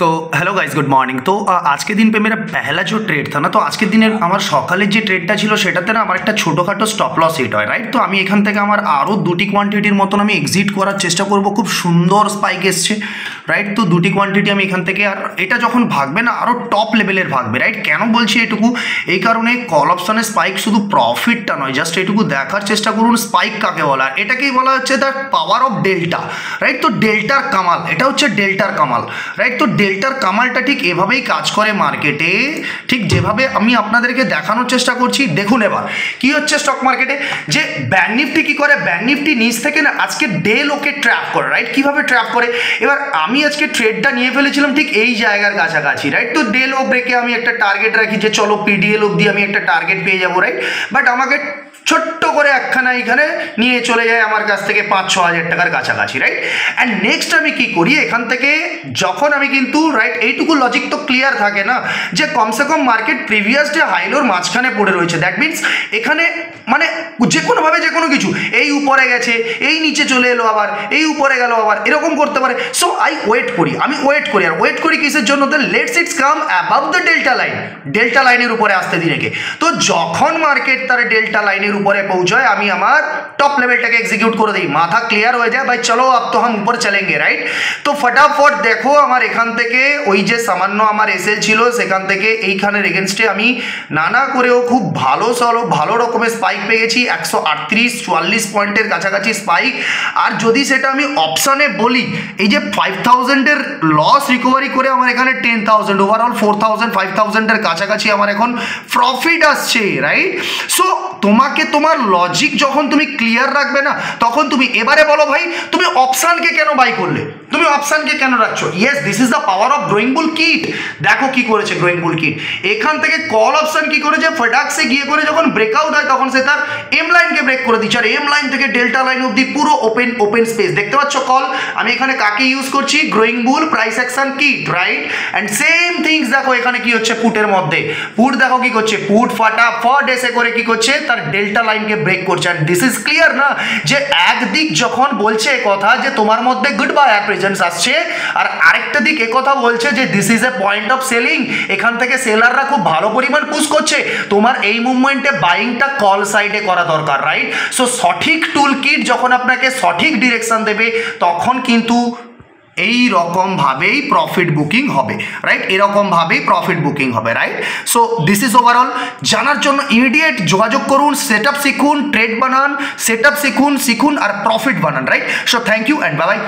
So hello guys good morning. तो आज के दिन पे मेरा पहला जो ट्रेड था ना, तो आज के दिन আমার সকালে যে ট্রেডটা ছিল সেটাতে না আমার একটা ছোটোখাটো স্টপ লস হিট হয়, রাইট। তো আমি এখান থেকে আমার আরও দুটি কোয়ান্টিটির মতন আমি এক্সিট করার চেষ্টা করব। খুব সুন্দর স্পাইক এসছে, রাইট। তো দুটি কোয়ান্টিটি আমি এখান থেকে, আর এটা যখন ভাগবে না আরও টপ লেভেলের ভাগবে, রাইট। কেন বলছি এটুকু? এই কারণে কল অপশানের স্পাইক শুধু প্রফিটটা নয়, জাস্ট এটুকু দেখার চেষ্টা করুন স্পাইক কাকে বলা। আর এটাকেই বলা হচ্ছে the power of delta, right. তো ডেল্টার কামাল, এটা হচ্ছে ডেল্টার কামাল, রাইট। তো ডেল্টার কামালটা ঠিক এভাবেই কাজ করে মার্কেটে, ঠিক যেভাবে আমি আপনাদেরকে দেখানোর চেষ্টা করছি। দেখুন এবার কি হচ্ছে স্টক মার্কেটে, যে ব্যাংক নিফটি কি করে, ব্যাংক নিফটি নিচ থেকে না আজকে ডে লোকে ট্র্যাপ করে, রাইট। কিভাবে ট্র্যাপ করে, এবার আমি আজকে ট্রেডটা নিয়ে ফেলেছিলাম ঠিক এই জায়গার কাছাকাছি, রাইট। তো ডে লো ব্রেকে আমি একটা টার্গেট রাখি যে চলো পিডিএল অবধি আমি একটা টার্গেট পেয়ে যাবো, রাইট। বাট আমাকে ছোট্ট করে একখানা এখানে নিয়ে চলে যায় আমার কাছ থেকে 5-6 হাজার টাকার কাছাকাছি, রাইট। অ্যান্ড নেক্সট আমি কি করি, এখান থেকে যখন আমি কিন্তু, রাইট, এইটুকু লজিক তো ক্লিয়ার থাকে না যে কমসে কম মার্কেট প্রিভিয়াস ডে হাইলোর মাঝখানে পড়ে রয়েছে। দ্যাট মিনস এখানে মানে যে কোনোভাবে যে কোনো কিছু, এই উপরে গেছে, এই নিচে চলে এলো, আবার এই উপরে গেল, আবার এরকম করতে পারে। সো আই ওয়েট করি, আমি ওয়েট করি। আর ওয়েট করি কিসের জন্য? The let's it's come above the delta line, delta লাইনের উপরে আসতে দিন একে। তো যখন মার্কেট তার ডেল্টা লাইনের উপরে পৌঁছায় আমি আমার টপ লেভেলটাকে এক্সিকিউট করে দিই, মাথা ক্লিয়ার হয়ে যায়, ভাই চলো আব তো হাম উপর চলেঙ্গে, রাইট। তো ফটাফট দেখো আমার এখান থেকে ওই যে সামান্য আমার এসএল ছিল সেখান থেকে এইখানের এগেনস্টে আমি নানা করেও খুব ভালো রকমের স্পাইক পেয়ে গেছি, 138-44 পয়েন্টের কাছাকাছি স্পাইক। আর যদি সেটা আমি অপশানে বলি, এই যে 5000-এর লস রিকভারি করে আমার এখানে 10,000, ওভারঅল 4,000 5,000-এর কাছাকাছি আমার এখন প্রফিট আসছে, রাইট। সো তোমাকে তোমার লজিক যখন তুমি ক্লিয়ার রাখবে না, তখন তুমি এবারে বলো ভাই তুমি অপশানকে কেন বাই করলে, তুমি অপশানকে কেন রাখছো? Yes, this is the power of growing bull kit. দেখো কি করেছে গ্রোয়িং বুল কিট, এখান থেকে কল অপশান কি করেছে, ফেডাক্সে গিয়ে করে যখন ব্রেকআউট হয় তখন সে তার এম লাইনকে ব্রেক করে দিচ্ছে। আর এম লাইন থেকে ডেল্টা লাইন অব্দি পুরো ওপেন স্পেস দেখতে পাচ্ছ কল। আমি এখানে কাকে ইউজ করছি? Growing bull price action kit, right. And same things দেখো এখানে কি হচ্ছে পুটের মধ্যে, পুট দেখো কি করছে, পুট ফাটাফট এসে করে কি করছে, তার ডেল্টা লাইনকে ব্রেক করছে। আর দিস ইজ ক্লিয়ার না যে একদিক যখন বলছে কথা যে তোমার মধ্যে গুড বায়ার প্রেজেন্স আসছে, আর আরেকটা দিক কথা বলছে যে this is a point of selling, এখান থেকে সেলাররা খুব ভালো পরিমাণ পুশ করছে, তোমার এই মুভমেন্টে বাইংটা কল সাইডে করা দরকার, রাইট। সো সঠিক টুল কিট যখন আপনাকে সঠিক ডিরেকশন দেবে তখন কিন্তু এই রকম ভাবেই প্রফিট বুকিং হবে, রাইট। এরকম ভাবেই প্রফিট বুকিং হবে, right. So this is overall. জানার জন্য ইমিডিয়েট যোগাযোগ করুন, সেটআপ শিখুন, ট্রেড বানান, সেটআপ শিখুন আর প্রফিট বানান, right. So thank you and bye by.